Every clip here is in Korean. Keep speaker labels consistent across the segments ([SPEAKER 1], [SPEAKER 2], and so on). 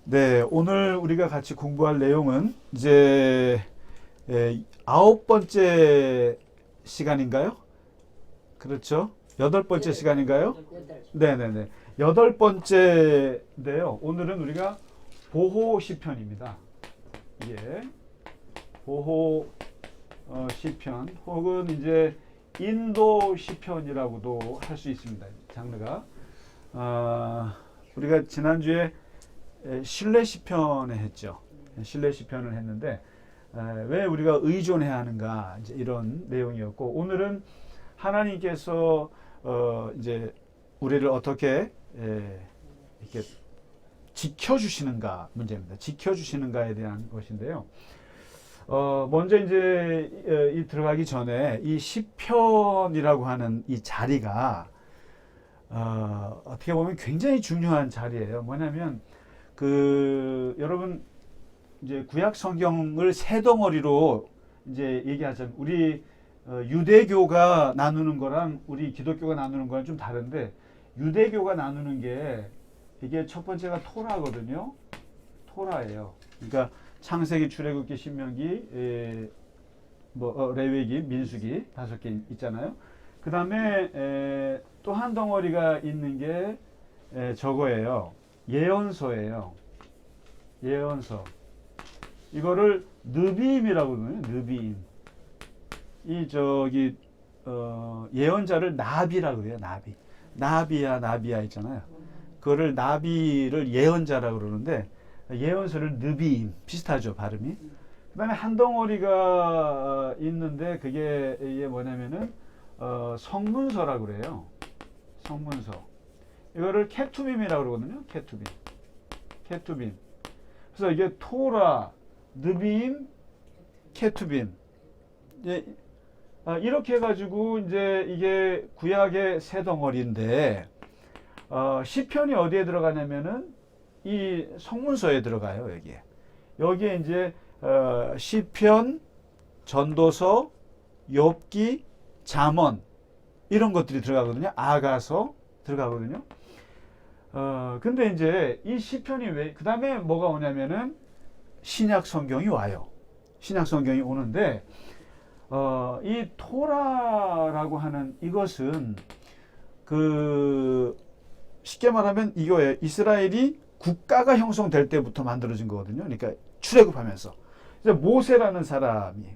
[SPEAKER 1] 네, 오늘 우리가 같이 공부할 내용은 이제 9번째 시간인가요? 그렇죠? 8번째 시간인가요? 네네네. 8번째인데요. 오늘은 우리가 보호 시편입니다. 예. 보호 시편 혹은 이제 인도 시편이라고도 할 수 있습니다. 장르가. 우리가 지난주에 신뢰 시편에 했죠. 신뢰 시편을 했는데 왜 우리가 의존해야 하는가 이제 이런 내용이었고, 오늘은 하나님께서 이제 우리를 어떻게 이렇게 지켜주시는가 문제입니다. 지켜주시는가에 대한 것인데요. 먼저 이제 이 들어가기 전에 이 시편이라고 하는 이 자리가 어떻게 보면 굉장히 중요한 자리예요. 뭐냐면 여러분 이제 구약 성경을 세 덩어리로 이제 얘기하자면 우리 유대교가 나누는 거랑 우리 기독교가 나누는 거랑 좀 다른데, 유대교가 나누는 게 이게 첫 번째가 토라거든요. 토라예요. 그러니까 창세기, 출애굽기, 신명기, 레위기, 민수기 5개 있잖아요. 그 다음에 또 한 덩어리가 있는 게 저거예요. 예언서예요. 예언서. 이거를 느비임이라고 그러거든요. 느비임. 예언자를 나비라고 그래요. 나비. 나비야 있잖아요. 그거를 나비를 예언자라고 그러는데, 예언서를 느비임. 비슷하죠, 발음이. 그 다음에 한 덩어리가 있는데, 이게 뭐냐면은 성문서라고 그래요. 성문서. 이거를 케투빔이라고 그러거든요. 케투빔. 그래서 이게 토라, 느빔, 케투빔. 이렇게 해가지고 이제 이게 구약의 세 덩어리인데, 시편이 어디에 들어가냐면은 이 성문서에 들어가요. 여기에 이제 시편, 전도서, 욥기, 잠언 이런 것들이 들어가거든요. 아가서 들어가거든요. 근데 이제 이 시편이 그 다음에 뭐가 오냐면은 신약 성경이 와요. 신약 성경이 오는데, 이 토라라고 하는 이것은 쉽게 말하면 이거예요. 이스라엘이 국가가 형성될 때부터 만들어진 거거든요. 그러니까 출애굽하면서. 모세라는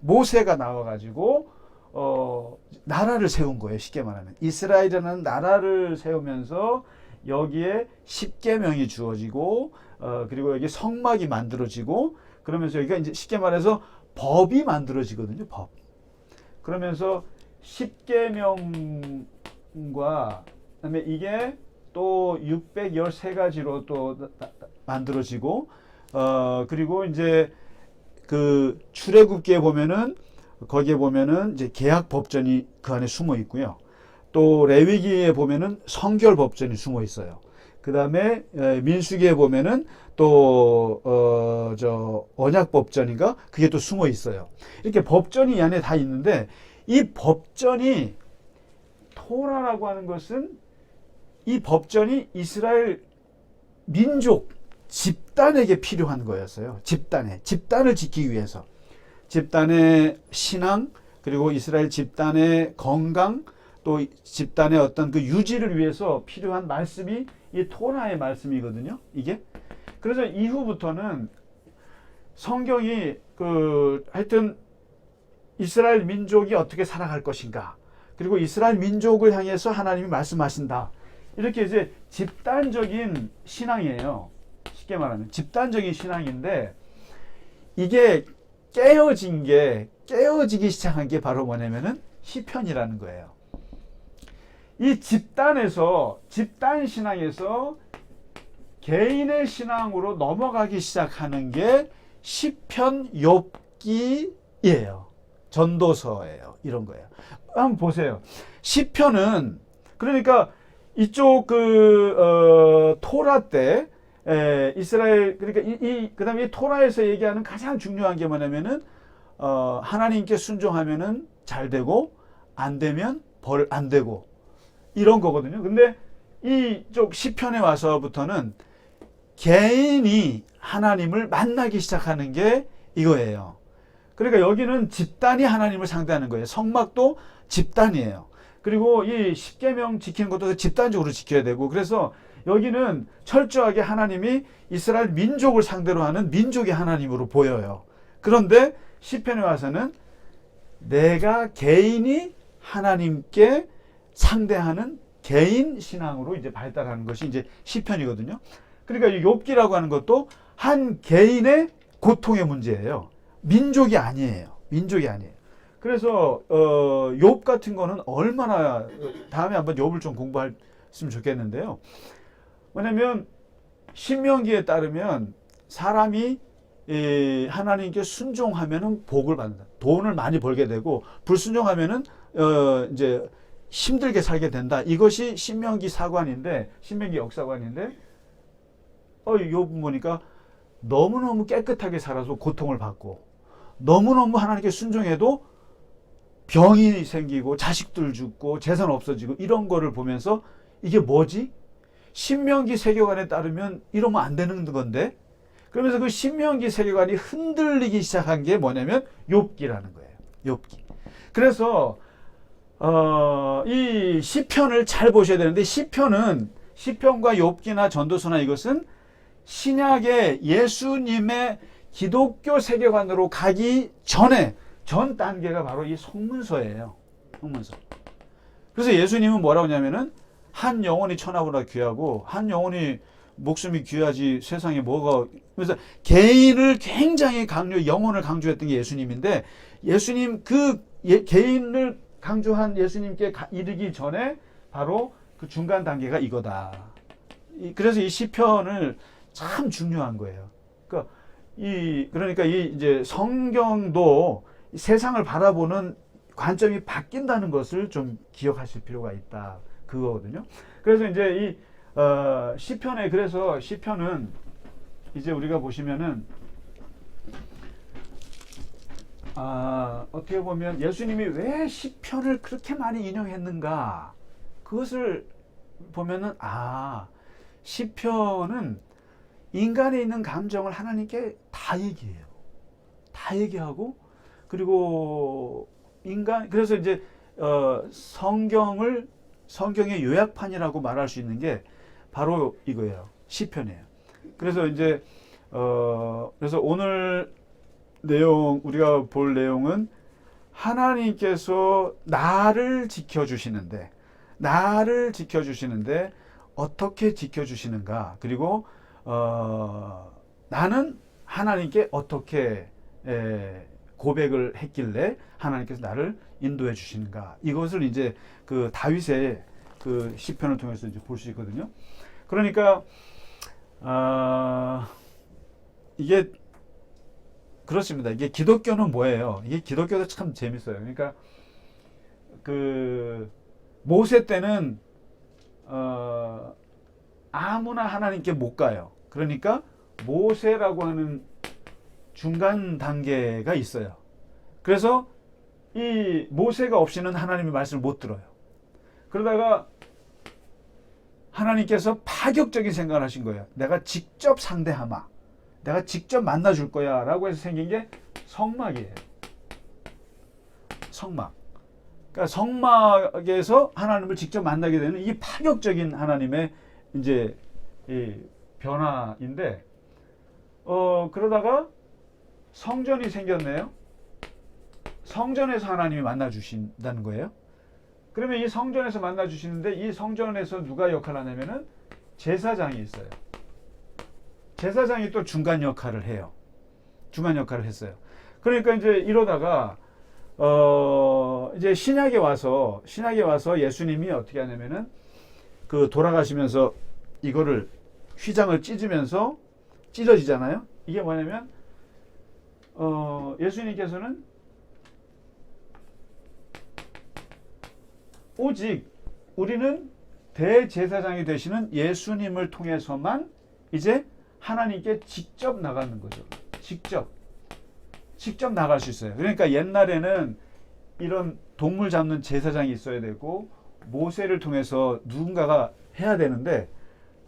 [SPEAKER 1] 모세가 나와가지고 나라를 세운 거예요. 쉽게 말하면 이스라엘이라는 나라를 세우면서 여기에 십계명이 주어지고, 그리고 여기 성막이 만들어지고, 그러면서 여기가 이제 쉽게 말해서 법이 만들어지거든요. 법. 그러면서 십계명과 그다음에 이게 또 613가지로 또 만들어지고, 그리고 이제 출애굽기에 보면은 거기에 보면은 이제 계약 법전이 그 안에 숨어 있고요. 또 레위기에 보면은 성결 법전이 숨어 있어요. 그 다음에 민수기에 보면은 또 언약 법전인가 그게 또 숨어 있어요. 이렇게 법전이 이 안에 다 있는데, 이 법전이 토라라고 하는 것은 이 법전이 이스라엘 민족 집단에게 필요한 거였어요. 집단을 지키기 위해서, 집단의 신앙, 그리고 이스라엘 집단의 건강, 또 집단의 어떤 유지를 위해서 필요한 말씀이 이 토라의 말씀이거든요. 이게. 그래서 이후부터는 성경이 하여튼 이스라엘 민족이 어떻게 살아갈 것인가, 그리고 이스라엘 민족을 향해서 하나님이 말씀하신다. 이렇게 이제 집단적인 신앙이에요. 쉽게 말하면 집단적인 신앙인데, 이게 깨어지기 시작한 게 바로 뭐냐면은 시편이라는 거예요. 이 집단 신앙에서 개인의 신앙으로 넘어가기 시작하는 게 시편, 욥기예요. 전도서예요. 이런 거예요. 한번 보세요. 시편은 그러니까 이쪽 토라 때 이스라엘, 그러니까 그다음에 이 토라에서 얘기하는 가장 중요한 게 뭐냐면은 하나님께 순종하면은 잘 되고, 안 되면 벌 안 되고, 이런 거거든요. 근데 이쪽 시편에 와서부터는 개인이 하나님을 만나기 시작하는 게 이거예요. 그러니까 여기는 집단이 하나님을 상대하는 거예요. 성막도 집단이에요. 그리고 이 십계명 지키는 것도 집단적으로 지켜야 되고, 그래서 여기는 철저하게 하나님이 이스라엘 민족을 상대로 하는 민족의 하나님으로 보여요. 그런데 시편에 와서는 내가 개인이 하나님께 상대하는 개인 신앙으로 이제 발달하는 것이 이제 시편이거든요. 그러니까 이 욥기라고 하는 것도 한 개인의 고통의 문제예요. 민족이 아니에요. 민족이 아니에요. 그래서 욥 같은 거는 얼마나, 다음에 한번 욥을 좀 공부했으면 좋겠는데요. 왜냐면 신명기에 따르면 사람이 하나님께 순종하면은 복을 받는다. 돈을 많이 벌게 되고, 불순종하면은 이제 힘들게 살게 된다. 이것이 신명기 사관인데, 신명기 역사관인데, 욥 보니까 너무너무 깨끗하게 살아서 고통을 받고, 너무너무 하나님께 순종해도 병이 생기고 자식들 죽고 재산 없어지고 이런 거를 보면서 이게 뭐지? 신명기 세계관에 따르면 이러면 안 되는 건데, 그러면서 그 신명기 세계관이 흔들리기 시작한 게 뭐냐면 욥기라는 거예요. 욥기. 그래서 이 시편을 잘 보셔야 되는데, 시편과 욥기나 전도서나 이것은 신약의 예수님의 기독교 세계관으로 가기 전에 전 단계가 바로 이 성문서예요. 성문서. 그래서 예수님은 뭐라고 하냐면은 한 영혼이 천하보다 귀하고 한 영혼이 목숨이 귀하지 세상에 뭐가. 그래서 개인을 굉장히 영혼을 강조했던 게 예수님인데, 예수님 개인을 강조한 예수님께 이르기 전에 바로 그 중간 단계가 이거다. 그래서 이 시편을 참 중요한 거예요. 그러니까 이제 성경도 세상을 바라보는 관점이 바뀐다는 것을 좀 기억하실 필요가 있다. 그거거든요. 그래서 이제 그래서 시편은 이제 우리가 보시면은 어떻게 보면 예수님이 왜 시편을 그렇게 많이 인용했는가, 그것을 보면은 시편은 인간에 있는 감정을 하나님께 다 얘기해요. 다 얘기하고, 그리고 그래서 이제 성경의 요약판이라고 말할 수 있는 게 바로 이거예요. 시편이에요. 그래서 이제 그래서 오늘 우리가 볼 내용은 하나님께서 나를 지켜주시는데 어떻게 지켜주시는가, 그리고 나는 하나님께 어떻게 고백을 했길래 하나님께서 나를 인도해 주시는가, 이것을 이제 그 다윗의 그 시편을 통해서 이제 볼 수 있거든요. 그러니까 이게 그렇습니다. 이게 기독교는 뭐예요? 이게 기독교도 참 재밌어요. 그러니까 그 모세 때는 아무나 하나님께 못 가요. 그러니까 모세라고 하는 중간 단계가 있어요. 그래서 이 모세가 없이는 하나님의 말씀을 못 들어요. 그러다가 하나님께서 파격적인 생각을 하신 거예요. 내가 직접 상대하마, 내가 직접 만나줄 거야 라고 해서 생긴 게 성막이에요. 성막. 그러니까 성막에서 하나님을 직접 만나게 되는 이 파격적인 하나님의 이제 이 변화인데, 그러다가 성전이 생겼네요. 성전에서 하나님이 만나 주신다는 거예요. 그러면 이 성전에서 만나 주시는데, 이 성전에서 누가 역할을 하냐면은 제사장이 있어요. 제사장이 또 중간 역할을 해요. 중간 역할을 했어요. 그러니까 이제 이러다가 이제 신약에 와서 예수님이 어떻게 하냐면은 그 돌아가시면서 이거를 휘장을 찢으면서 찢어지잖아요. 이게 뭐냐면 예수님께서는 오직 우리는 대제사장이 되시는 예수님을 통해서만 이제 하나님께 직접 나가는 거죠. 직접 나갈 수 있어요. 그러니까 옛날에는 이런 동물 잡는 제사장이 있어야 되고 모세를 통해서 누군가가 해야 되는데,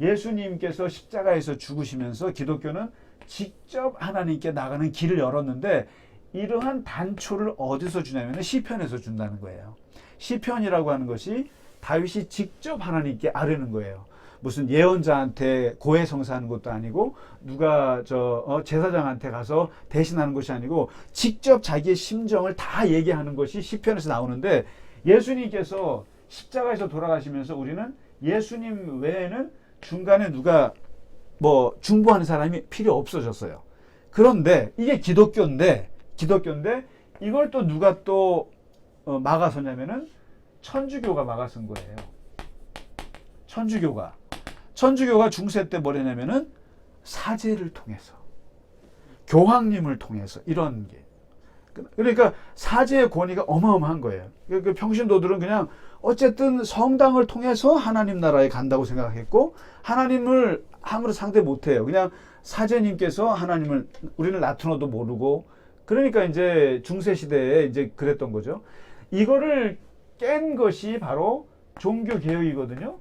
[SPEAKER 1] 예수님께서 십자가에서 죽으시면서 기독교는 직접 하나님께 나가는 길을 열었는데 이러한 단초를 어디서 주냐면 시편에서 준다는 거예요. 시편이라고 하는 것이 다윗이 직접 하나님께 아뢰는 거예요. 무슨 예언자한테 고해성사하는 것도 아니고 누가 제사장한테 가서 대신하는 것이 아니고 직접 자기의 심정을 다 얘기하는 것이 시편에서 나오는데 예수님께서 십자가에서 돌아가시면서 우리는 예수님 외에는 중간에 누가 뭐 중보하는 사람이 필요 없어졌어요. 그런데 이게 기독교인데 이걸 또 누가 또 막아서냐면은 천주교가 막아선 거예요. 천주교가 중세 때 뭐랬냐면은 사제를 통해서 교황님을 통해서 이런 게 그러니까 사제의 권위가 어마어마한 거예요. 그 평신도들은 그냥 어쨌든 성당을 통해서 하나님 나라에 간다고 생각했고 하나님을 함부로 상대 못해요. 그냥 사제님께서 하나님을 우리는 라틴어도 모르고 그러니까 이제 중세 시대에 이제 그랬던 거죠. 이거를 깬 것이 바로 종교 개혁이거든요.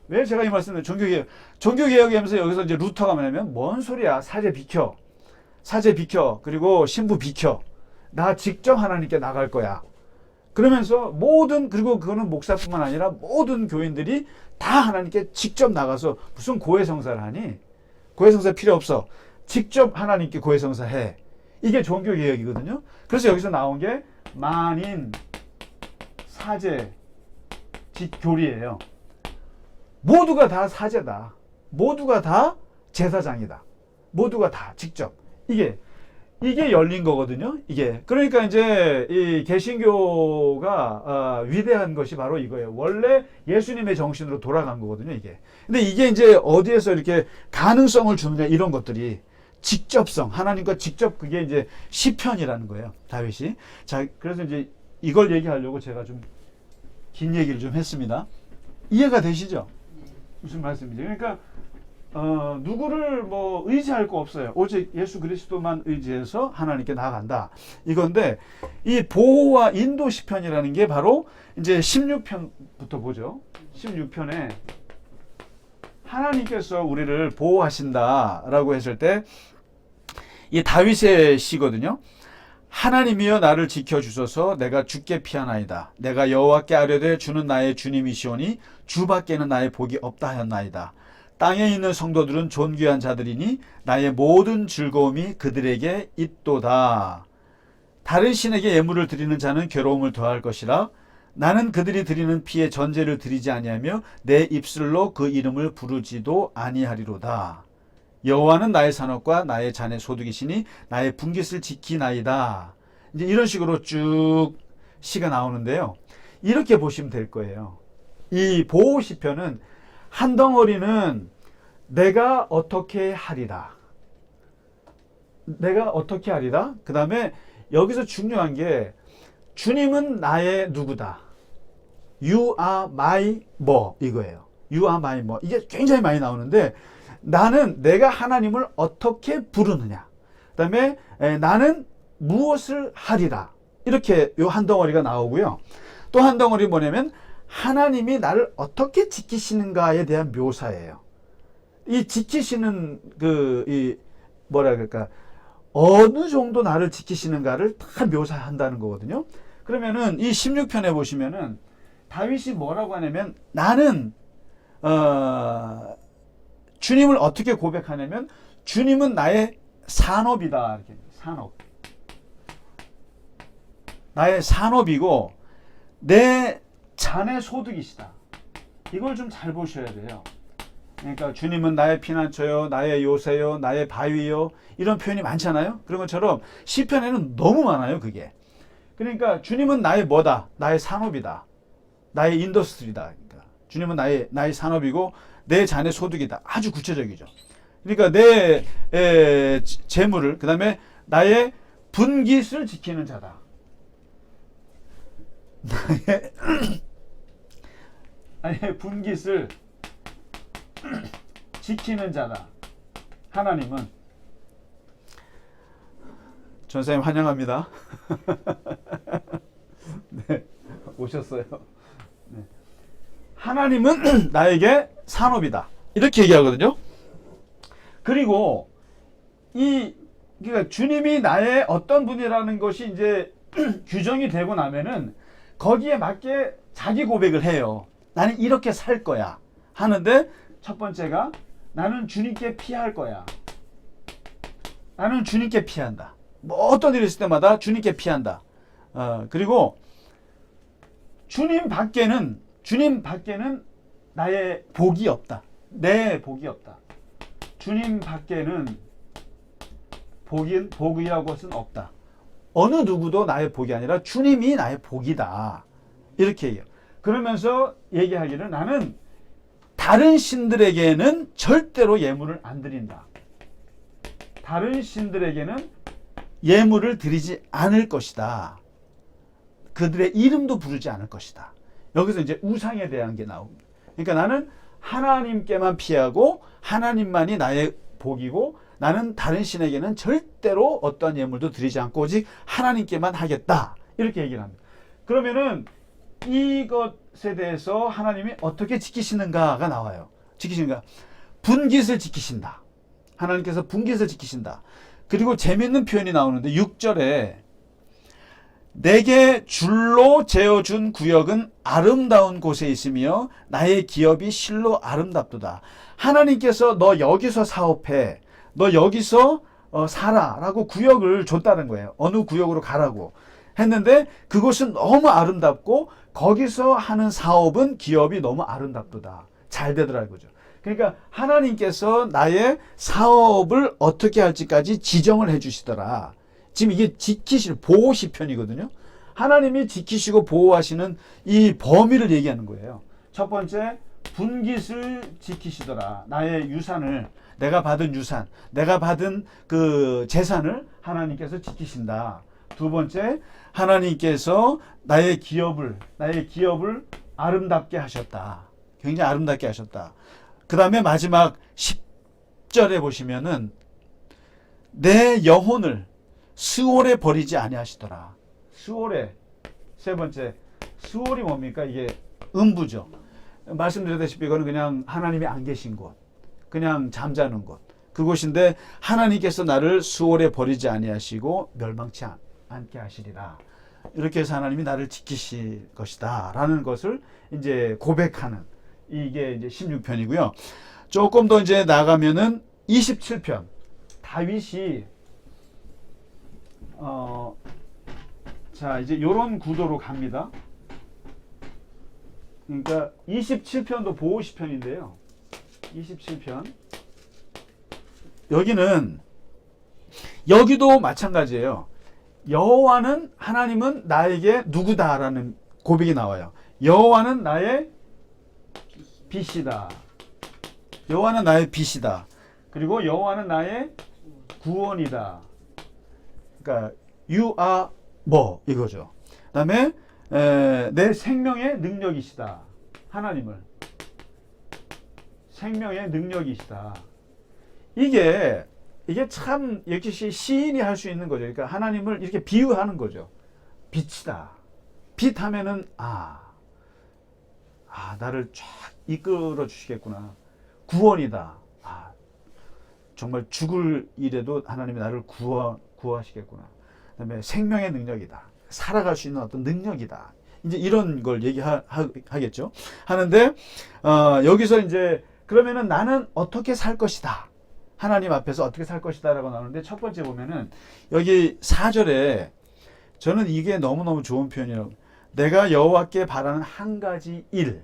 [SPEAKER 1] 왜 제가 이 말씀을 종교 개혁이 하면서 여기서 이제 루터가 뭐냐면 뭔 소리야 사제 비켜 그리고 신부 비켜 나 직접 하나님께 나갈 거야. 그러면서 그리고 그거는 목사뿐만 아니라 모든 교인들이 다 하나님께 직접 나가서 무슨 고해성사를 하니? 고해성사 필요 없어. 직접 하나님께 고해성사 해. 이게 종교개혁이거든요. 그래서 여기서 나온 게 만인 사제 교리예요. 모두가 다 사제다. 모두가 다 제사장이다. 모두가 다 직접. 이게 열린 거거든요. 이게 그러니까 이제 이 개신교가 위대한 것이 바로 이거예요. 원래 예수님의 정신으로 돌아간 거거든요. 이게. 근데 이게 이제 어디에서 이렇게 가능성을 주느냐 이런 것들이 직접성 하나님과 직접 그게 이제 시편이라는 거예요. 다윗이. 자 그래서 이제 이걸 얘기하려고 제가 좀 긴 얘기를 좀 했습니다. 이해가 되시죠? 무슨 말씀이죠? 그러니까. 누구를 뭐 의지할 거 없어요. 오직 예수 그리스도만 의지해서 하나님께 나아간다. 이건데, 이 보호와 인도 시편이라는 게 바로 이제 16편부터 보죠. 16편에 하나님께서 우리를 보호하신다라고 했을 때, 이 다윗의 시거든요. 하나님이여 나를 지켜주소서 내가 주께 피하나이다. 내가 여호와께 아뢰되 주는 나의 주님이시오니 주밖에는 나의 복이 없다 하였나이다. 땅에 있는 성도들은 존귀한 자들이니 나의 모든 즐거움이 그들에게 있도다. 다른 신에게 예물을 드리는 자는 괴로움을 더할 것이라. 나는 그들이 드리는 피에 전제를 드리지 아니하며 내 입술로 그 이름을 부르지도 아니하리로다. 여호와는 나의 산업과 나의 잔의 소득이시니 나의 분깃을 지키나이다. 이제 이런 식으로 쭉 시가 나오는데요. 이렇게 보시면 될 거예요. 이 보호 시편은 한 덩어리는 내가 어떻게 하리라. 그 다음에 여기서 중요한 게 주님은 나의 누구다. You are my 뭐 이거예요. You are my 뭐 이게 굉장히 많이 나오는데 나는 내가 하나님을 어떻게 부르느냐. 그 다음에 나는 무엇을 하리라. 이렇게 요 한 덩어리가 나오고요. 또 한 덩어리 뭐냐면 하나님이 나를 어떻게 지키시는가에 대한 묘사예요. 이 지키시는 뭐라 그럴까 어느 정도 나를 지키시는가를 다 묘사한다는 거거든요. 그러면은 이 16편에 보시면은 다윗이 뭐라고 하냐면 나는 주님을 어떻게 고백하냐면 주님은 나의 산업이다. 이렇게 나의 산업이고 내 잔의 소득이시다. 이걸 좀 잘 보셔야 돼요. 그러니까 주님은 나의 피난처요, 나의 요새요, 나의 바위요 이런 표현이 많잖아요. 그런 것처럼 시편에는 너무 많아요. 그게. 그러니까 주님은 나의 뭐다? 나의 산업이다. 나의 인더스트리다. 그러니까 주님은 나의 산업이고 내 잔의 소득이다. 아주 구체적이죠. 그러니까 내 재물을 그 다음에 나의 분깃을 지키는 자다. 나의 분깃을 지키는 자다. 하나님은 전사님 환영합니다. 네, 오셨어요. 네. 하나님은 나에게 산업이다. 이렇게 얘기하거든요. 그리고 그러니까 주님이 나의 어떤 분이라는 것이 이제 규정이 되고 나면은 거기에 맞게 자기 고백을 해요. 나는 이렇게 살 거야 하는데, 첫 번째가 나는 주님께 피할 거야. 나는 주님께 피한다. 뭐 어떤 일이 있을 때마다 주님께 피한다. 그리고 주님 밖에는 나의 복이 없다. 내 복이 없다. 주님 밖에는 복이라고 것은 없다. 어느 누구도 나의 복이 아니라 주님이 나의 복이다. 이렇게 얘기해요. 그러면서 얘기하기를 나는 다른 신들에게는 절대로 예물을 안 드린다. 다른 신들에게는 예물을 드리지 않을 것이다. 그들의 이름도 부르지 않을 것이다. 여기서 이제 우상에 대한 게 나옵니다. 그러니까 나는 하나님께만 피하고 하나님만이 나의 복이고, 나는 다른 신에게는 절대로 어떤 예물도 드리지 않고 오직 하나님께만 하겠다. 이렇게 얘기를 합니다. 그러면은 이것에 대해서 하나님이 어떻게 지키시는가가 나와요. 지키시는가? 분깃을 지키신다. 하나님께서 분깃을 지키신다. 그리고 재밌는 표현이 나오는데 6절에 내게 줄로 재어준 구역은 아름다운 곳에 있으며 나의 기업이 실로 아름답도다. 하나님께서 너 여기서 사업해, 너 여기서 살아 라고 구역을 줬다는 거예요. 어느 구역으로 가라고 했는데 그곳은 너무 아름답고 거기서 하는 사업은 기업이 너무 아름답도다. 잘 되더라 이거죠. 그러니까 하나님께서 나의 사업을 어떻게 할지까지 지정을 해 주시더라. 지금 이게 지키실 보호 시편이거든요. 하나님이 지키시고 보호하시는 이 범위를 얘기하는 거예요. 첫 번째, 분깃을 지키시더라. 나의 유산을, 내가 받은 유산, 내가 받은 그 재산을 하나님께서 지키신다. 두 번째, 하나님께서 나의 기업을 아름답게 하셨다. 굉장히 아름답게 하셨다. 그 다음에 마지막 10절에 보시면은 내 영혼을 스올에 버리지 아니하시더라. 스올에, 세 번째, 스올이 뭡니까? 이게 음부죠. 말씀드렸다시피 이거는 그냥 하나님이 안 계신 곳, 그냥 잠자는 곳, 그곳인데 하나님께서 나를 스올에 버리지 아니하시고 멸망치 않게 하시리라. 이렇게 해서 하나님이 나를 지키실 것이다 라는 것을 이제 고백하는, 이게 이제 16편이고요. 조금 더 이제 나가면은 27편, 다윗이 자 이제 요런 구도로 갑니다. 그러니까 27편도 보호시편인데요. 27편 여기도 마찬가지예요. 여호와는, 하나님은 나에게 누구다라는 고백이 나와요. 여호와는 나의 빛이다. 여호와는 나의 빛이다. 그리고 여호와는 나의 구원이다. 그러니까 you are 뭐 이거죠. 그다음에 내 생명의 능력이시다. 하나님을 생명의 능력이시다. 이게 참 역시 시인이 할 수 있는 거죠. 그러니까 하나님을 이렇게 비유하는 거죠. 빛이다. 빛 하면은 나를 쫙 이끌어 주시겠구나. 구원이다. 정말 죽을 일에도 하나님이 나를 구하시겠구나. 그다음에 생명의 능력이다. 살아갈 수 있는 어떤 능력이다. 이제 이런 걸 얘기하겠죠. 하는데 여기서 이제 그러면은 나는 어떻게 살 것이다. 하나님 앞에서 어떻게 살 것이다 라고 나오는데, 첫 번째 보면은 여기 4절에 저는 이게 너무너무 좋은 표현이라고, 내가 여호와께 바라는 한 가지 일.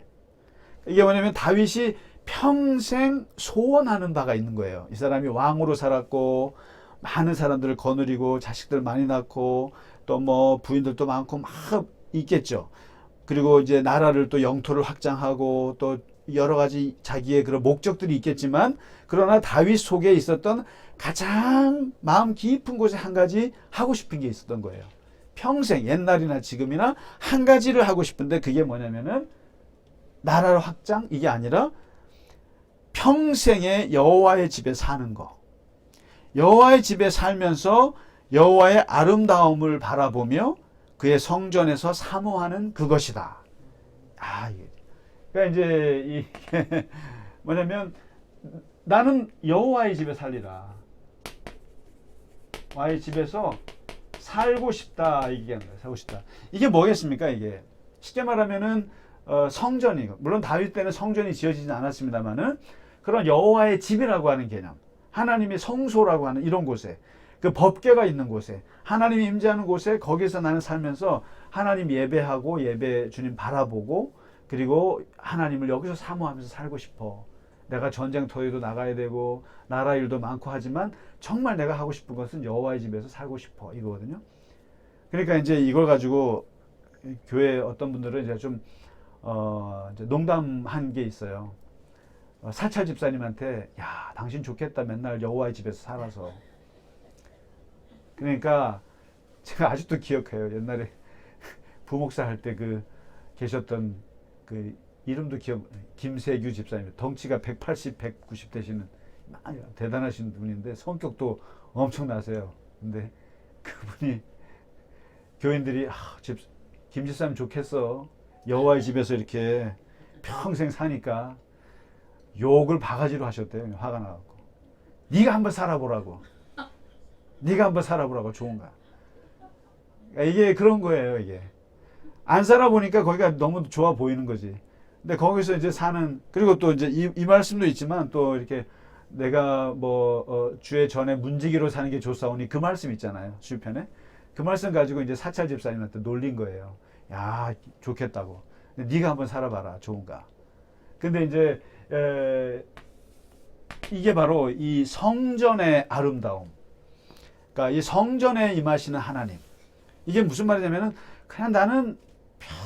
[SPEAKER 1] 이게 뭐냐면 다윗이 평생 소원하는 바가 있는 거예요. 이 사람이 왕으로 살았고 많은 사람들을 거느리고 자식들 많이 낳고 또 뭐 부인들도 많고 막 있겠죠. 그리고 이제 나라를 또 영토를 확장하고 또 여러 가지 자기의 그런 목적들이 있겠지만, 그러나 다윗 속에 있었던 가장 마음 깊은 곳에 한 가지 하고 싶은 게 있었던 거예요. 평생, 옛날이나 지금이나 한 가지를 하고 싶은데 그게 뭐냐면은 나라를 확장, 이게 아니라 평생에 여호와의 집에 사는 거. 여호와의 집에 살면서 여호와의 아름다움을 바라보며 그의 성전에서 사모하는 그것이다. 그러니까 이제 이게 뭐냐면 나는 여호와의 집에 살리라. 여호와의 집에서 살고 싶다 얘기하는 거예요. 살고 싶다. 이게 뭐겠습니까? 이게 쉽게 말하면은 성전이, 물론 다윗 때는 성전이 지어지진 않았습니다만은 그런 여호와의 집이라고 하는 개념, 하나님의 성소라고 하는 이런 곳에, 그 법궤가 있는 곳에, 하나님이 임재하는 곳에, 거기서 나는 살면서 하나님 예배하고 예배 주님 바라보고, 그리고 하나님을 여기서 사모하면서 살고 싶어. 내가 전쟁터에도 나가야 되고 나라 일도 많고 하지만 정말 내가 하고 싶은 것은 여호와의 집에서 살고 싶어, 이거거든요. 그러니까 이제 이걸 가지고 교회 어떤 분들은 이제 좀 이제 농담한 게 있어요. 사찰 집사님한테, 야, 당신 좋겠다, 맨날 여호와의 집에서 살아서. 그러니까 제가 아직도 기억해요. 옛날에 부목사 할 때 그 계셨던 그 이름도 김세규 집사님, 덩치가 180, 190 되시는 대단하신 분인데 성격도 엄청나세요. 근데 그분이 교인들이 김 집사님 좋겠어, 여호와의 집에서 이렇게 평생 사니까, 욕을 바가지로 하셨대요. 화가 나갖고. 네가 한번 살아보라고. 네가 한번 살아보라고. 좋은가. 이게 그런 거예요. 이게 안 살아보니까 거기가 너무 좋아 보이는 거지. 근데 거기서 이제 사는, 그리고 또 이제 이 말씀도 있지만 또 이렇게 내가 주의 전에 문지기로 사는 게 좋사오니, 그 말씀 있잖아요. 시편에. 그 말씀 가지고 이제 사찰 집사님한테 놀린 거예요. 야, 좋겠다고. 네가 한번 살아봐라. 좋은가. 근데 이제 이게 바로 이 성전의 아름다움. 그러니까 이 성전에 임하시는 하나님. 이게 무슨 말이냐면은 그냥 나는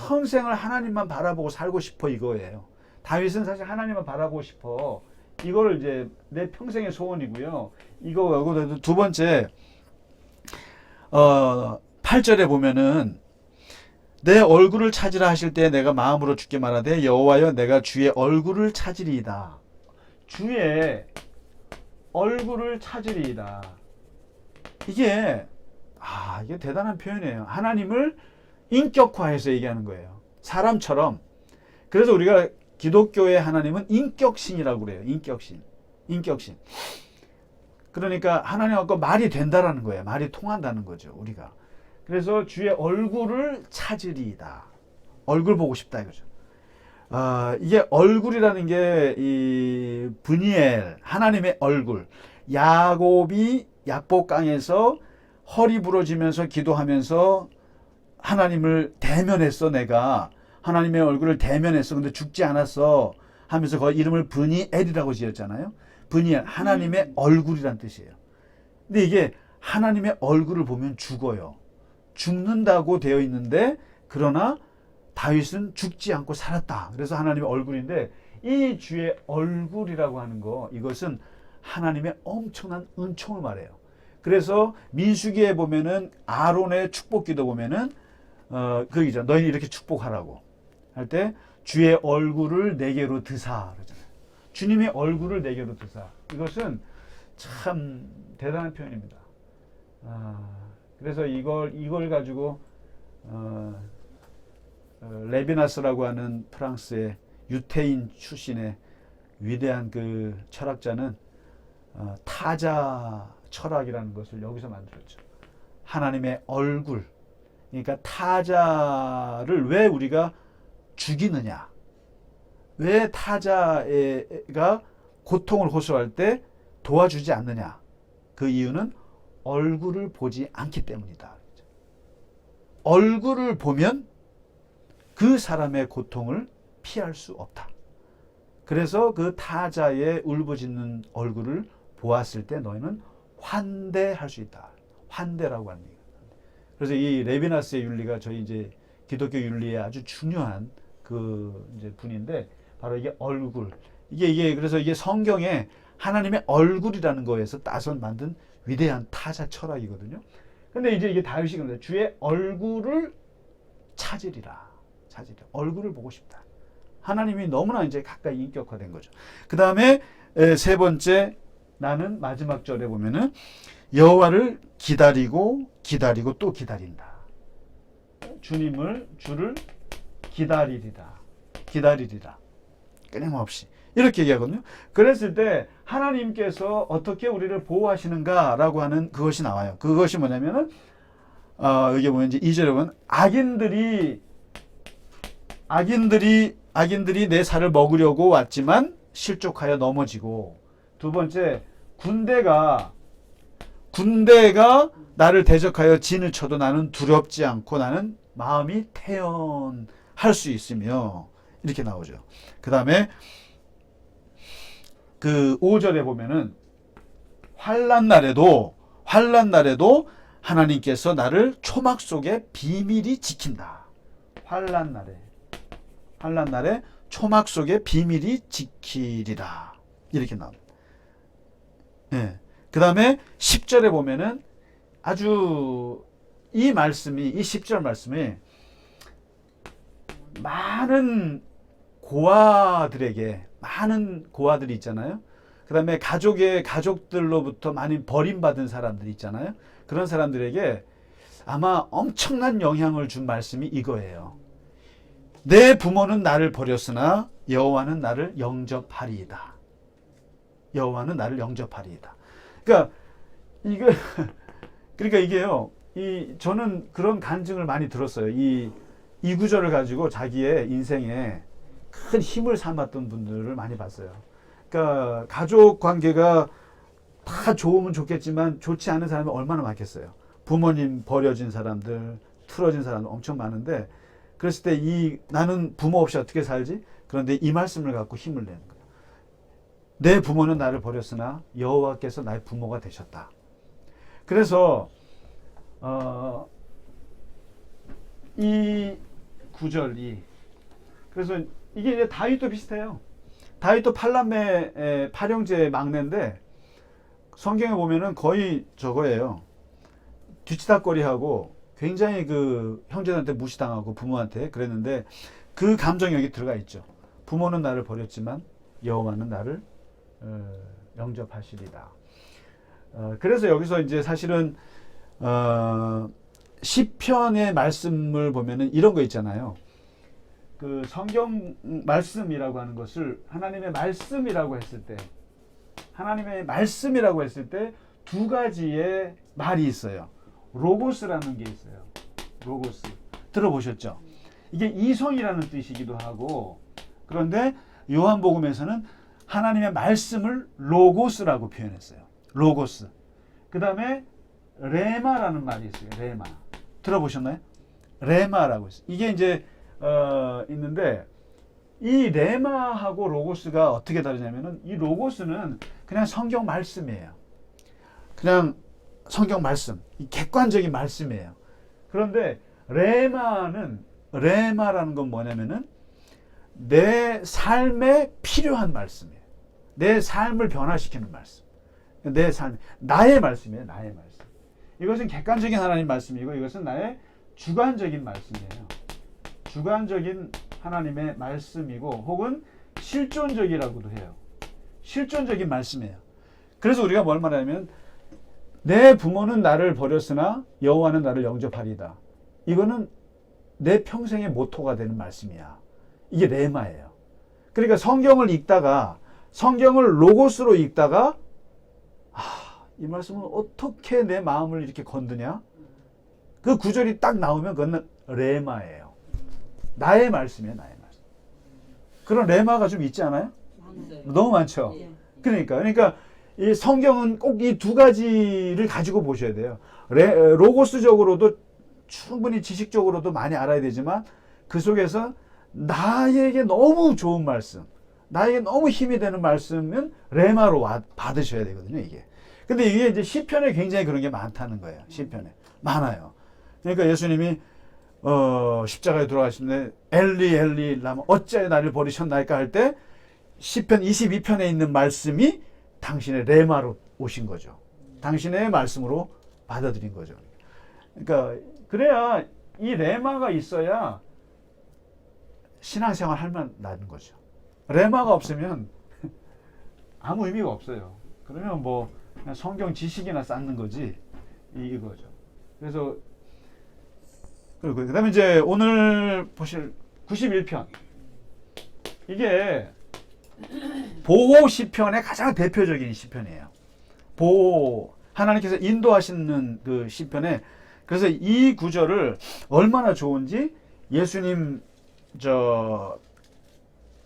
[SPEAKER 1] 평생을 하나님만 바라보고 살고 싶어, 이거예요. 다윗은 사실 하나님만 바라보고 싶어. 이거를 이제 내 평생의 소원이고요. 이거 두 번째 8절에 보면은 내 얼굴을 찾으라 하실 때 내가 마음으로 주께 말하되 여호와여 내가 주의 얼굴을 찾으리이다. 주의 얼굴을 찾으리이다. 이게 이게 대단한 표현이에요. 하나님을 인격화해서 얘기하는 거예요. 사람처럼. 그래서 우리가 기독교의 하나님은 인격신이라고 그래요. 인격신. 그러니까 하나님하고 말이 된다라는 거예요. 말이 통한다는 거죠, 우리가. 그래서 주의 얼굴을 찾으리이다. 얼굴 보고 싶다, 이거죠. 이게 얼굴이라는 게 이 브니엘, 하나님의 얼굴. 야곱이 약복강에서 허리 부러지면서 기도하면서 하나님을 대면했어. 내가 하나님의 얼굴을 대면했어. 근데 죽지 않았어 하면서 그 이름을 브니엘이라고 지었잖아요. 브니엘, 하나님의 얼굴이란 뜻이에요. 근데 이게 하나님의 얼굴을 보면 죽어요. 죽는다고 되어 있는데, 그러나 다윗은 죽지 않고 살았다. 그래서 하나님의 얼굴인데, 이 주의 얼굴이라고 하는 거, 이것은 하나님의 엄청난 은총을 말해요. 그래서 민수기에 보면은 아론의 축복기도 보면은 그기죠. 너희는 이렇게 축복하라고 할 때 주의 얼굴을 내게로 드사 그러잖아요. 주님의 얼굴을 내게로 드사. 이것은 참 대단한 표현입니다. 그래서 이걸 가지고 레비나스라고 하는 프랑스의 유태인 출신의 위대한 그 철학자는 타자 철학이라는 것을 여기서 만들었죠. 하나님의 얼굴. 그러니까 타자를 왜 우리가 죽이느냐? 왜 타자가 고통을 호소할 때 도와주지 않느냐? 그 이유는 얼굴을 보지 않기 때문이다. 얼굴을 보면 그 사람의 고통을 피할 수 없다. 그래서 그 타자의 울부짖는 얼굴을 보았을 때 너희는 환대할 수 있다. 환대라고 하는 얘기예요. 그래서 이 레비나스의 윤리가 저희 이제 기독교 윤리의 아주 중요한 그 이제 분인데, 바로 이게 얼굴. 그래서 이게 성경에 하나님의 얼굴이라는 거에서 따서 만든 위대한 타자 철학이거든요. 근데 이제 이게 다윗이 그런데 주의 얼굴을 찾으리라. 얼굴을 보고 싶다. 하나님이 너무나 이제 가까이 인격화된 거죠. 그 다음에 세 번째, 나는 마지막 절에 보면은 여호와를 기다리고 또 기다린다. 주를 기다리리라. 끊임없이. 이렇게 얘기하거든요. 그랬을 때 하나님께서 어떻게 우리를 보호하시는가라고 하는 그것이 나와요. 그것이 뭐냐면은 여기 보면 이제 2절에 보면 악인들이 내 살을 먹으려고 왔지만 실족하여 넘어지고, 두 번째 군대가 나를 대적하여 진을 쳐도 나는 두렵지 않고 나는 마음이 태연할 수 있으며, 이렇게 나오죠. 그 다음에 그 5절에 보면은 환난 날에도 하나님께서 나를 초막 속에 비밀이 지킨다. 환난 날에 초막 속에 비밀이 지키리라. 이렇게 나옵니다. 예. 그 다음에 10절에 보면은 아주 이 10절 말씀이 많은 고아들이 있잖아요. 그 다음에 가족들로부터 많이 버림받은 사람들이 있잖아요. 그런 사람들에게 아마 엄청난 영향을 준 말씀이 이거예요. 내 부모는 나를 버렸으나 여호와는 나를 영접하리이다. 여호와는 나를 영접하리이다. 그러니까 이게요. 저는 그런 간증을 많이 들었어요. 이 구절을 가지고 자기의 인생에 큰 힘을 삼았던 분들을 많이 봤어요. 그러니까 가족 관계가 다 좋으면 좋겠지만 좋지 않은 사람이 얼마나 많겠어요. 부모님 버려진 사람들, 틀어진 사람들 엄청 많은데, 그랬을 때 나는 부모 없이 어떻게 살지? 그런데 이 말씀을 갖고 힘을 내는 거예요. 내 부모는 나를 버렸으나 여호와께서 나의 부모가 되셨다. 그래서 이 구절이, 그래서 이게 이제 다윗도 비슷해요. 다윗도 팔람의 팔형제 막내인데 성경에 보면은 거의 저거예요. 뒤치다거리하고 굉장히 그 형제들한테 무시당하고 부모한테 그랬는데, 그 감정이 여기 들어가 있죠. 부모는 나를 버렸지만 여호와는 나를 영접하시리다. 그래서 여기서 이제 사실은 시편의 말씀을 보면은 이런 거 있잖아요. 그 성경 말씀이라고 하는 것을 하나님의 말씀이라고 했을 때 두 가지의 말이 있어요. 로고스라는 게 있어요. 로고스. 들어보셨죠? 이게 이성이라는 뜻이기도 하고, 그런데 요한복음에서는 하나님의 말씀을 로고스라고 표현했어요. 로고스. 그 다음에 레마라는 말이 있어요. 레마. 들어보셨나요? 레마라고 있어요. 이게 이제 있는데, 이 레마하고 로고스가 어떻게 다르냐면은, 이 로고스는 그냥 성경 말씀이에요. 그냥 성경 말씀, 이 객관적인 말씀이에요. 그런데 레마라는 건 뭐냐면은 내 삶에 필요한 말씀이에요. 내 삶을 변화시키는 말씀. 내 삶, 나의 말씀이에요. 나의 말씀. 이것은 객관적인 하나님 말씀이고, 이것은 나의 주관적인 말씀이에요. 주관적인 하나님의 말씀이고, 혹은 실존적이라고도 해요. 실존적인 말씀이에요. 그래서 우리가 뭘 말하냐면, 내 부모는 나를 버렸으나 여호와는 나를 영접하리다. 이거는 내 평생의 모토가 되는 말씀이야. 이게 레마예요. 그러니까 성경을 로고스로 읽다가 이 말씀은 어떻게 내 마음을 이렇게 건드냐? 그 구절이 딱 나오면 그건 레마예요. 나의 말씀이에요. 나의 말씀. 그런 레마가 좀 있지 않아요? 너무 많죠. 그러니까 이 성경은 꼭 이 두 가지를 가지고 보셔야 돼요. 로고스적으로도 충분히 지식적으로도 많이 알아야 되지만, 그 속에서 나에게 너무 좋은 말씀, 나에게 너무 힘이 되는 말씀은 레마로 받으셔야 되거든요, 이게. 근데 이게 이제 시편에 굉장히 그런 게 많다는 거예요. 시편에. 많아요. 그러니까 예수님이 십자가에 돌아가시는데 엘리 라마 어찌하여 나를 버리셨나이까 할 때 시편 22편에 있는 말씀이 당신의 레마로 오신 거죠. 당신의 말씀으로 받아들인 거죠. 그러니까 그래야 이 레마가 있어야 신앙생활 할 만한 거죠. 레마가 없으면 아무 의미가 없어요. 그러면 뭐 그냥 성경 지식이나 쌓는 거지, 이거죠. 그래서 그다음에 이제 오늘 보실 91편, 이게 보호 시편의 가장 대표적인 시편이에요. 보호, 하나님께서 인도하시는 그 시편에, 그래서 이 구절을 얼마나 좋은지 예수님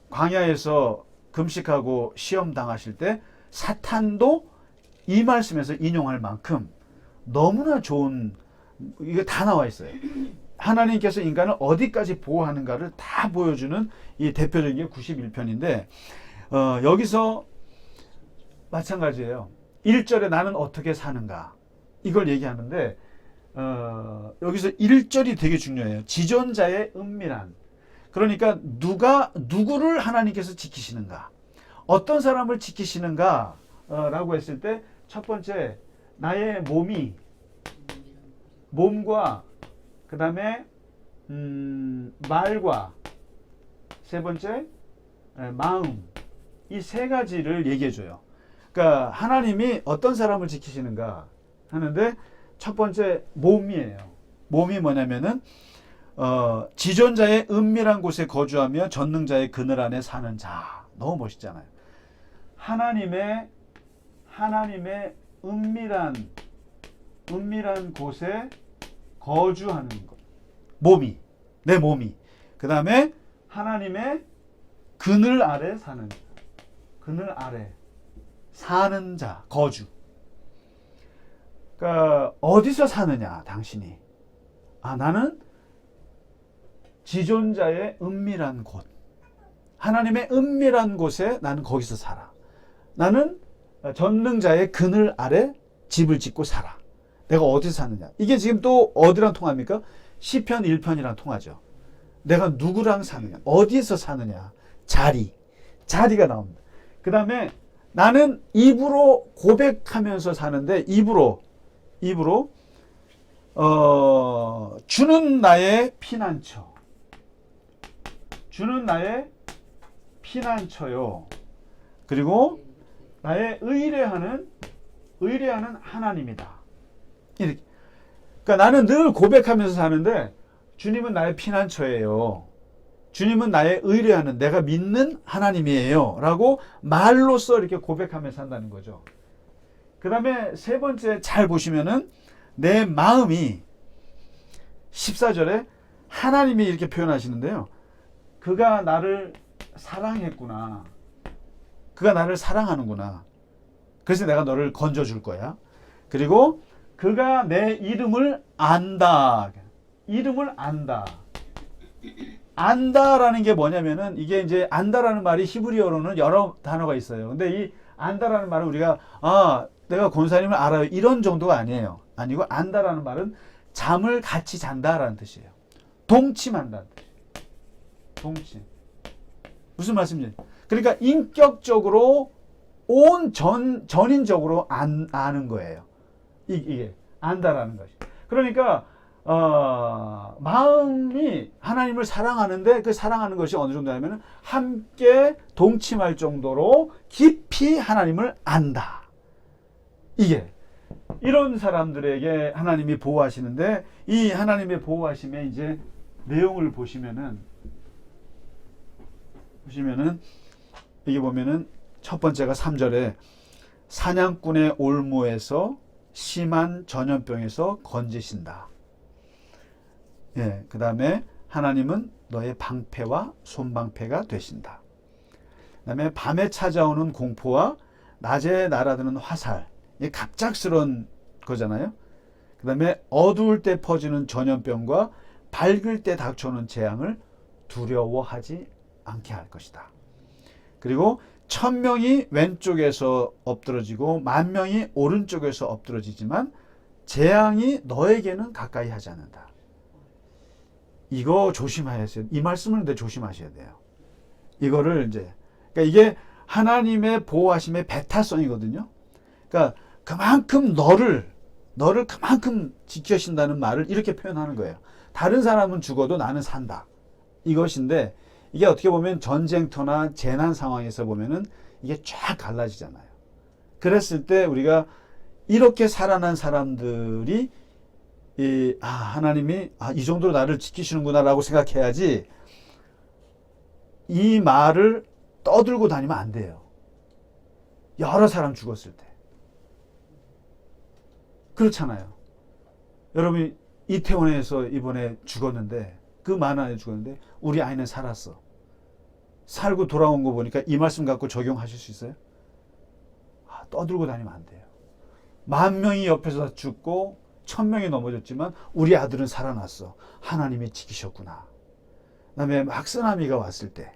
[SPEAKER 1] 광야에서 금식하고 시험 당하실 때 사탄도 이 말씀에서 인용할 만큼 너무나 좋은, 이게 다 나와 있어요. 하나님께서 인간을 어디까지 보호하는가를 다 보여주는 이 대표적인 게 91편인데 여기서 마찬가지예요. 1절에 나는 어떻게 사는가 이걸 얘기하는데 여기서 1절이 되게 중요해요. 지존자의 은밀한, 그러니까 누구를 하나님께서 지키시는가, 어떤 사람을 지키시는가 라고 했을 때 첫 번째, 나의 몸과 그 다음에 말과, 세 번째 마음, 이 세 가지를 얘기해 줘요. 그러니까 하나님이 어떤 사람을 지키시는가 하는데 첫 번째 몸이에요. 몸이 뭐냐면은 지존자의 은밀한 곳에 거주하며 전능자의 그늘 안에 사는 자. 너무 멋있잖아요. 하나님의 은밀한 곳에 거주하는 것. 내 몸이. 그 다음에 하나님의 그늘 아래 사는 자. 그늘 아래 사는 자, 거주. 그러니까 어디서 사느냐, 당신이. 나는 지존자의 은밀한 곳. 하나님의 은밀한 곳에 나는 거기서 살아. 나는 전능자의 그늘 아래 집을 짓고 살아. 내가 어디서 사느냐. 이게 지금 또 어디랑 통합니까? 시편 1편이랑 통하죠. 내가 누구랑 사느냐. 어디에서 사느냐. 자리가 나옵니다. 그 다음에 나는 입으로 고백하면서 사는데 입으로 주는 나의 피난처요. 그리고 나의 의뢰하는 하나님이다. 이렇게. 그러니까 나는 늘 고백하면서 사는데 주님은 나의 피난처예요. 주님은 나의 의뢰하는, 내가 믿는 하나님이에요. 라고 말로써 이렇게 고백하면서 산다는 거죠. 그 다음에 세 번째 잘 보시면은 내 마음이 14절에 하나님이 이렇게 표현하시는데요. 그가 나를 사랑했구나. 그가 나를 사랑하는구나. 그래서 내가 너를 건져줄 거야. 그리고 그가 내 이름을 안다. 이름을 안다. 안다라는 게 뭐냐면은 이게 이제 안다라는 말이 히브리어로는 여러 단어가 있어요. 근데 이 안다라는 말은 우리가 내가 권사님을 알아요. 이런 정도가 아니에요. 아니고 안다라는 말은 잠을 같이 잔다라는 뜻이에요. 동침한다는 뜻이에요. 동침. 무슨 말씀이에요? 그러니까 인격적으로 전인적으로 아는 거예요. 이게 안다라는 것이. 그러니까 마음이 하나님을 사랑하는데 그 사랑하는 것이 어느 정도냐면 함께 동침할 정도로 깊이 하나님을 안다. 이게 이런 사람들에게 하나님이 보호하시는데 이 하나님의 보호하심의 이제 내용을 보시면은 여기 보면은 첫 번째가 3절에 사냥꾼의 올무에서 심한 전염병에서 건지신다. 예, 그 다음에 하나님은 너의 방패와 손방패가 되신다. 그 다음에 밤에 찾아오는 공포와 낮에 날아드는 화살, 이게 갑작스러운 거잖아요. 그 다음에 어두울 때 퍼지는 전염병과 밝을 때 닥쳐오는 재앙을 두려워하지 않게 할 것이다. 그리고 1000명이 왼쪽에서 엎드러지고 10,000명이 오른쪽에서 엎드러지지만 재앙이 너에게는 가까이 하지 않는다. 이거 조심하셔야, 이 말씀을 근데 조심하셔야 돼요. 이거를 이제, 그러니까 이게 하나님의 보호하심의 배타성이거든요. 그러니까 그만큼 너를 그만큼 지켜신다는 말을 이렇게 표현하는 거예요. 다른 사람은 죽어도 나는 산다. 이것인데 이게 어떻게 보면 전쟁터나 재난 상황에서 보면은 이게 쫙 갈라지잖아요. 그랬을 때 우리가 이렇게 살아난 사람들이 하나님이 이 정도로 나를 지키시는구나 라고 생각해야지 이 말을 떠들고 다니면 안 돼요. 여러 사람 죽었을 때. 그렇잖아요. 여러분이 이태원에서 이번에 죽었는데 그 많은 아이 죽었는데 우리 아이는 살았어. 살고 돌아온 거 보니까 이 말씀 갖고 적용하실 수 있어요? 떠들고 다니면 안 돼요. 10,000명이 옆에서 죽고 1,000명이 넘어졌지만 우리 아들은 살아났어. 하나님이 지키셨구나. 그다음에 막 쓰나미가 왔을 때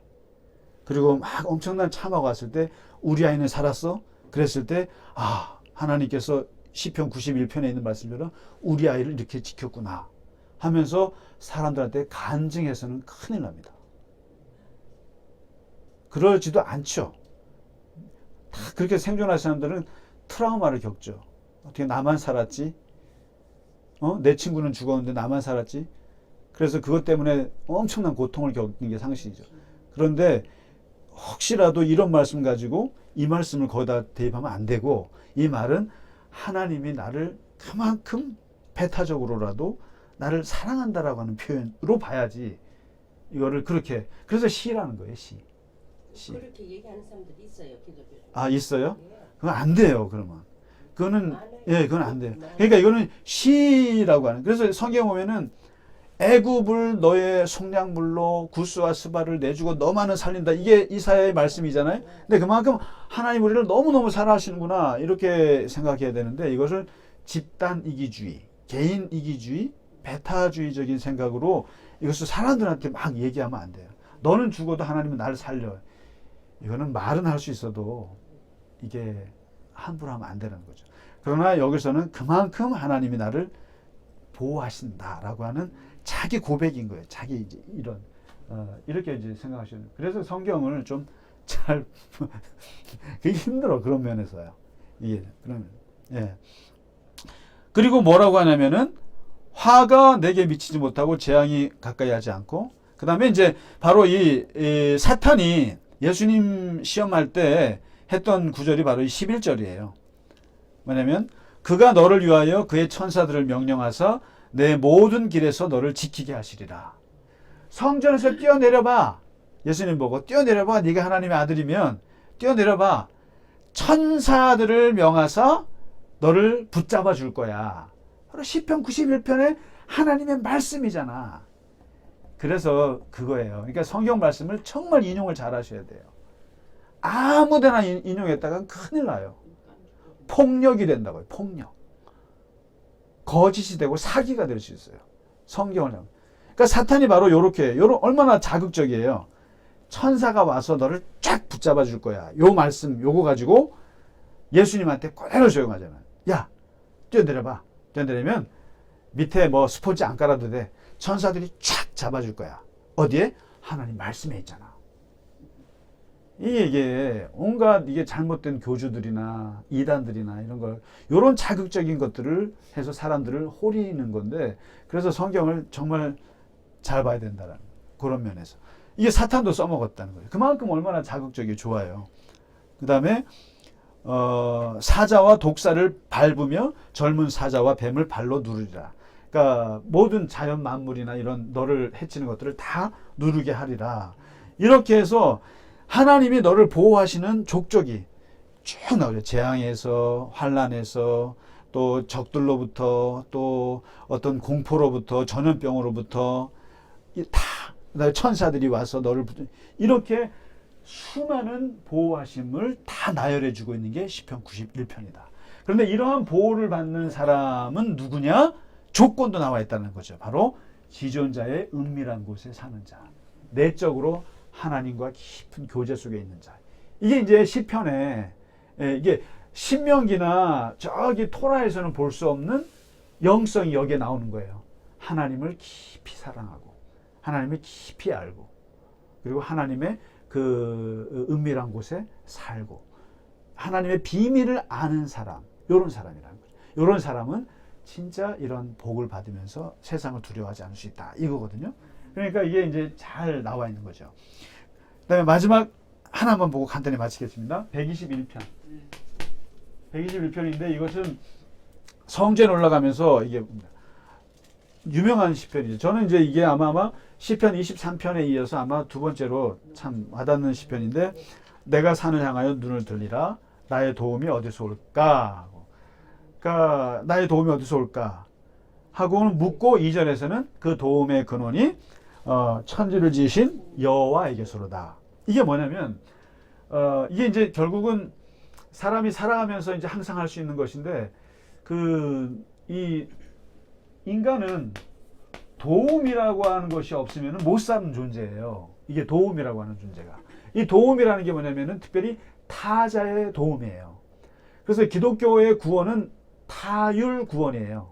[SPEAKER 1] 그리고 막 엄청난 참화가 왔을 때 우리 아이는 살았어. 그랬을 때 하나님께서 시편 91편에 있는 말씀처럼 우리 아이를 이렇게 지켰구나 하면서 사람들한테 간증해서는 큰일 납니다. 그러지도 않죠. 다 그렇게 생존할 사람들은 트라우마를 겪죠. 어떻게 나만 살았지? 내 친구는 죽었는데 나만 살았지? 그래서 그것 때문에 엄청난 고통을 겪는 게 상식이죠. 그런데 혹시라도 이런 말씀 가지고 이 말씀을 거기다 대입하면 안 되고, 이 말은 하나님이 나를 그만큼 배타적으로라도 나를 사랑한다라고 하는 표현으로 봐야지 이거를 그렇게. 그래서 시라는 거예요. 시.
[SPEAKER 2] 그렇게 얘기하는 사람들이 있어요. 기독교.
[SPEAKER 1] 있어요?
[SPEAKER 2] 예.
[SPEAKER 1] 그건 안 돼요. 그러면 그거는
[SPEAKER 2] 많아요.
[SPEAKER 1] 그건 안 돼요. 그러니까 이거는 시라고 하는. 그래서 성경 보면은 애굽을 너의 속량물로 구스와 스바를 내주고 너만은 살린다. 이게 이사야의 말씀이잖아요. 근데 그만큼 하나님 우리를 너무너무 사랑하시는구나 이렇게 생각해야 되는데, 이것을 집단 이기주의, 개인 이기주의, 배타주의적인 생각으로 이것을 사람들한테 막 얘기하면 안 돼요. 너는 죽어도 하나님은 나를 살려. 이거는 말은 할 수 있어도 이게 함부로 하면 안 되는 거죠. 그러나 여기서는 그만큼 하나님이 나를 보호하신다라고 하는 자기 고백인 거예요. 자기 이제 이런 이렇게 이제 생각하시는. 그래서 성경을 좀 잘 그게 힘들어, 그런 면에서요. 이게 그러면 그리고 뭐라고 하냐면은 화가 내게 미치지 못하고 재앙이 가까이 하지 않고, 그 다음에 이제 바로 이 사탄이 예수님 시험할 때 했던 구절이 바로 이 11절이에요. 뭐냐면 그가 너를 위하여 그의 천사들을 명령하사 내 모든 길에서 너를 지키게 하시리라. 성전에서 뛰어내려봐. 예수님 보고 뛰어내려봐. 네가 하나님의 아들이면 뛰어내려봐. 천사들을 명하사 너를 붙잡아 줄 거야. 바로 시편 91편에 하나님의 말씀이잖아. 그래서 그거예요. 그러니까 성경 말씀을 정말 인용을 잘 하셔야 돼요. 아무데나 인용했다가 큰일 나요. 폭력이 된다고요. 폭력. 거짓이 되고 사기가 될 수 있어요. 성경을. 그러니까 사탄이 바로 요렇게 얼마나 자극적이에요. 천사가 와서 너를 쫙 붙잡아 줄 거야. 요 말씀 요거 가지고 예수님한테 그대로 적용하잖아요. 야, 뛰어내려봐. 뛰어내리면 밑에 뭐 스포츠 안 깔아도 돼. 천사들이 쫙 잡아줄 거야. 어디에? 하나님 말씀에 있잖아. 이게 온갖 이게 잘못된 교주들이나 이단들이나 이런 걸, 요런 자극적인 것들을 해서 사람들을 호리는 건데, 그래서 성경을 정말 잘 봐야 된다는 그런 면에서 이게 사탄도 써먹었다는 거예요. 그만큼 얼마나 자극적이 좋아요. 그 다음에 사자와 독사를 밟으며 젊은 사자와 뱀을 발로 누르리라. 그러니까 모든 자연 만물이나 이런 너를 해치는 것들을 다 누르게 하리라. 이렇게 해서 하나님이 너를 보호하시는 족적이 쭉 나오죠. 재앙에서, 환난에서, 또 적들로부터, 또 어떤 공포로부터, 전염병으로부터 다 천사들이 와서 너를 이렇게 수많은 보호하심을 다 나열해 주고 있는 게 시편 91편이다. 그런데 이러한 보호를 받는 사람은 누구냐? 조건도 나와 있다는 거죠. 바로 지존자의 은밀한 곳에 사는 자, 내적으로 하나님과 깊은 교제 속에 있는 자. 이게 이제 시편에, 이게 신명기나 저기 토라에서는 볼 수 없는 영성이 여기에 나오는 거예요. 하나님을 깊이 사랑하고, 하나님을 깊이 알고, 그리고 하나님의 그 은밀한 곳에 살고, 하나님의 비밀을 아는 사람, 요런 사람이라는 거죠. 요런 사람은 진짜 이런 복을 받으면서 세상을 두려워하지 않을 수 있다, 이거거든요. 그러니까 이게 이제 잘 나와 있는 거죠. 그 다음에 마지막 하나만 보고 간단히 마치겠습니다. 121편. 121편인데 이것은 성전에 올라가면서 이게 유명한 시편이죠. 저는 이제 이게 아마 시편 23편에 이어서 아마 두 번째로 참 와닿는 시편인데, 내가 산을 향하여 눈을 들리라. 나의 도움이 어디서 올까? 그러니까 나의 도움이 어디서 올까? 하고는 묻고 2절에서는 그 도움의 근원이 천지를 지으신 여호와에게서로다. 이게 뭐냐면 이게 이제 결국은 사람이 살아가면서 이제 항상 할 수 있는 것인데 이 인간은 도움이라고 하는 것이 없으면 못 사는 존재예요. 이게 도움이라고 하는 존재가. 이 도움이라는 게 뭐냐면은 특별히 타자의 도움이에요. 그래서 기독교의 구원은 타율 구원이에요.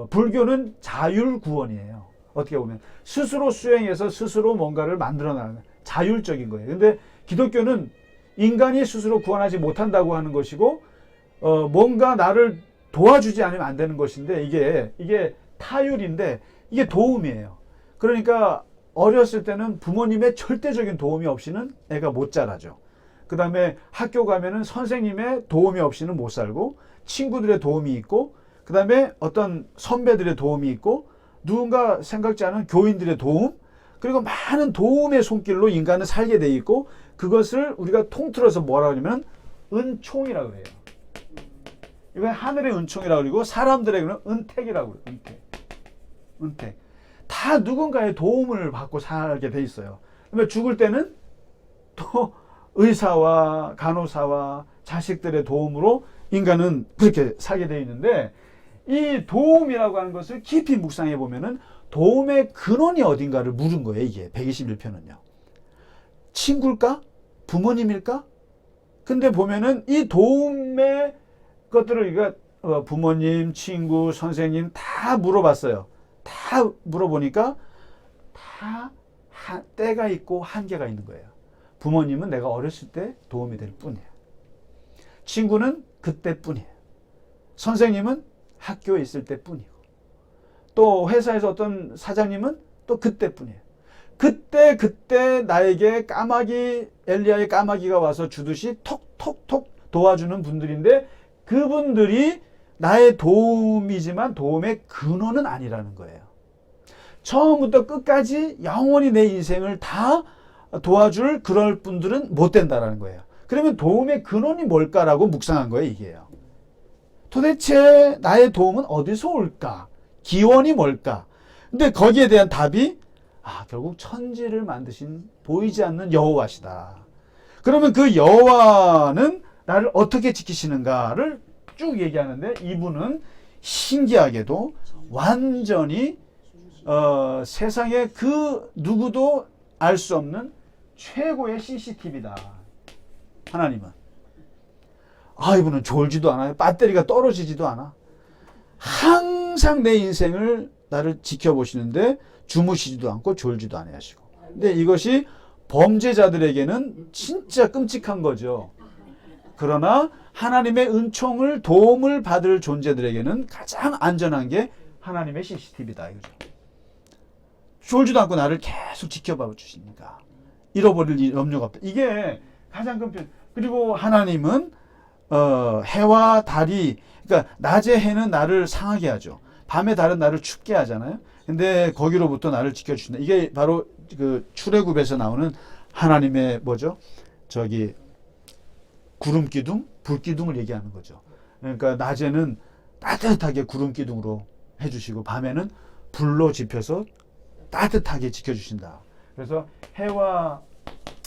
[SPEAKER 1] 불교는 자율 구원이에요. 어떻게 보면 스스로 수행해서 스스로 뭔가를 만들어 나가는 자율적인 거예요. 근데 기독교는 인간이 스스로 구원하지 못한다고 하는 것이고 뭔가 나를 도와주지 않으면 안 되는 것인데 이게 타율인데 이게 도움이에요. 그러니까 어렸을 때는 부모님의 절대적인 도움이 없이는 애가 못 자라죠. 그 다음에 학교 가면은 선생님의 도움이 없이는 못 살고 친구들의 도움이 있고 그 다음에 어떤 선배들의 도움이 있고 누군가 생각지 않은 교인들의 도움 그리고 많은 도움의 손길로 인간은 살게 돼 있고 그것을 우리가 통틀어서 뭐라고 하냐면 은총이라고 해요. 이건 하늘의 은총이라고 그러고 사람들에게는 은택이라고 그래요. 은택. 다 누군가의 도움을 받고 살게 돼 있어요. 그러면 죽을 때는 또 의사와 간호사와 자식들의 도움으로 인간은 그렇게 살게 돼 있는데 이 도움이라고 하는 것을 깊이 묵상해 보면은 도움의 근원이 어딘가를 물은 거예요. 이게 121편은요. 친구일까? 부모님일까? 근데 보면은 이 도움의 것들을 우리가 부모님, 친구, 선생님 다 물어봤어요. 다 물어보니까 다 때가 있고 한계가 있는 거예요. 부모님은 내가 어렸을 때 도움이 될 뿐이에요. 친구는 그때뿐이에요. 선생님은 학교에 있을 때뿐이고 또 회사에서 어떤 사장님은 또 그때뿐이에요. 그때 나에게 엘리야의 까마귀가 와서 주듯이 톡톡톡 도와주는 분들인데 그분들이 나의 도움이지만 도움의 근원은 아니라는 거예요. 처음부터 끝까지 영원히 내 인생을 다 도와줄 그럴 분들은 못 된다라는 거예요. 그러면 도움의 근원이 뭘까라고 묵상한 거예요, 이게요. 도대체 나의 도움은 어디서 올까? 기원이 뭘까? 근데 거기에 대한 답이 결국 천지를 만드신 보이지 않는 여호와시다. 그러면 그 여호와는 나를 어떻게 지키시는가를 쭉 얘기하는데 이분은 신기하게도 완전히 세상에 그 누구도 알 수 없는 최고의 CCTV다. 하나님은. 이분은 졸지도 않아요. 배터리가 떨어지지도 않아. 항상 내 인생을 나를 지켜보시는데 주무시지도 않고 졸지도 않으시고. 근데 이것이 범죄자들에게는 진짜 끔찍한 거죠. 그러나 하나님의 은총을 도움을 받을 존재들에게는 가장 안전한 게 하나님의 CCTV다. 이거죠. 졸지도 않고 나를 계속 지켜봐 주시니까 잃어버릴 염려가 없다. 이게 가장 큰 편. 그리고 하나님은 해와 달이 그러니까 낮의 해는 나를 상하게 하죠. 밤의 달은 나를 춥게 하잖아요. 근데 거기로부터 나를 지켜주신다. 이게 바로 그 출애굽에서 나오는 하나님의 뭐죠? 구름 기둥, 불 기둥을 얘기하는 거죠. 그러니까 낮에는 따뜻하게 구름 기둥으로 해주시고 밤에는 불로 지펴서 따뜻하게 지켜주신다. 그래서 해와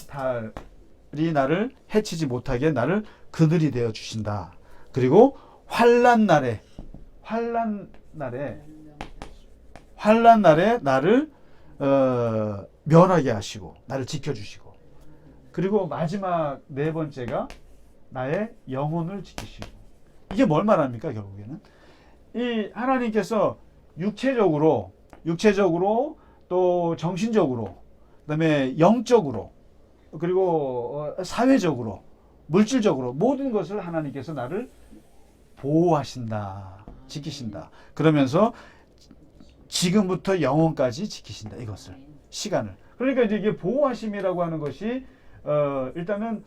[SPEAKER 1] 달이 나를 해치지 못하게 나를 그늘이 되어 주신다. 그리고 환난 날에 나를 면하게 하시고 나를 지켜주시고 그리고 마지막 네 번째가 나의 영혼을 지키시고 이게 뭘 말합니까? 결국에는 이 하나님께서 육체적으로 또 정신적으로 그다음에 영적으로 그리고 사회적으로 물질적으로 모든 것을 하나님께서 나를 보호하신다. 지키신다. 그러면서 지금부터 영원까지 지키신다. 이것을 시간을. 그러니까 이제 이게 보호하심이라고 하는 것이 일단은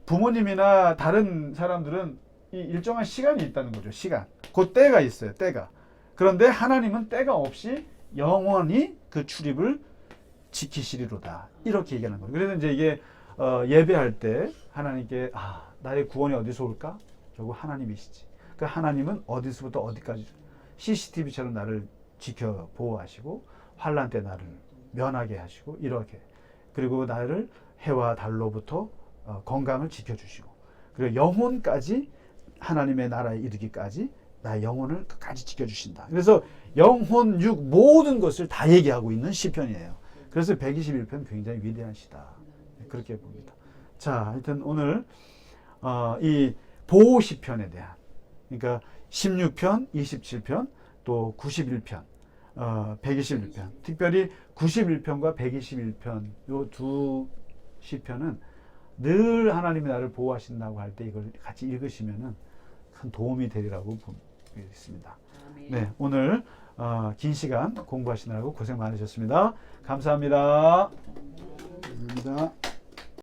[SPEAKER 1] 부모님이나 다른 사람들은 이 일정한 시간이 있다는 거죠. 시간. 그 때가 있어요. 때가. 그런데 하나님은 때가 없이 영원히 그 출입을 지키시리로다. 이렇게 얘기하는 거예요. 그래서 이제 이게 예배할 때 하나님께 나의 구원이 어디서 올까? 결국 하나님이시지. 그 하나님은 어디서부터 어디까지 CCTV처럼 나를 지켜 보호하시고 환난 때 나를 면하게 하시고 이렇게 그리고 나를 해와 달로부터 건강을 지켜주시고 그리고 영혼까지 하나님의 나라에 이르기까지 나의 영혼을 끝까지 지켜주신다. 그래서 영혼, 육 모든 것을 다 얘기하고 있는 시편이에요. 그래서 121편 굉장히 위대한 시다. 그렇게 봅니다. 자, 하여튼 오늘 이 보호 시편에 대한 그러니까 16편, 27편, 또 91편, 121편. 특별히 91편과 121편 요 두 시편은 늘 하나님이 나를 보호하신다고 할 때 이걸 같이 읽으시면은 큰 도움이 되리라고 보겠습니다. 네, 오늘 긴 시간 공부하시느라고 고생 많으셨습니다. 감사합니다.
[SPEAKER 3] 감사합니다.